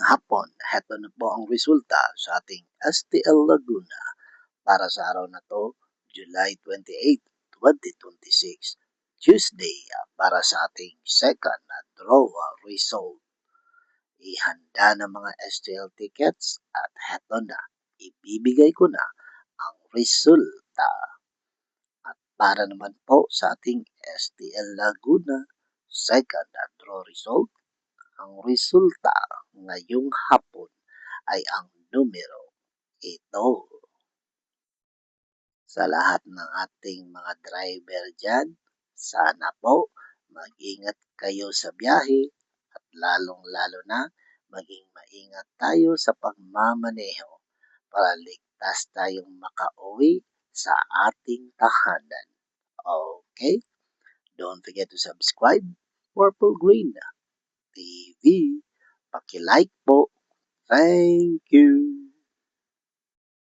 hapon, heto na po ang resulta sa ating STL Laguna para sa araw na to, July 28, 2026, Tuesday, para sa ating second na draw result. Ihanda na mga STL tickets at heto na, ibibigay ko na ang resulta. At para naman po sa ating STL Laguna second na draw result, ang resulta ngayong hapon ay ang numero ito. Sa lahat ng ating mga driver dyan, sana po mag-ingat kayo sa biyahe at lalong-lalo na maging maingat tayo sa pagmamaneho para ligtas tayong makauwi sa ating tahanan. Okay? Don't forget to subscribe Purple Green TV. Paki-like po. Thank you.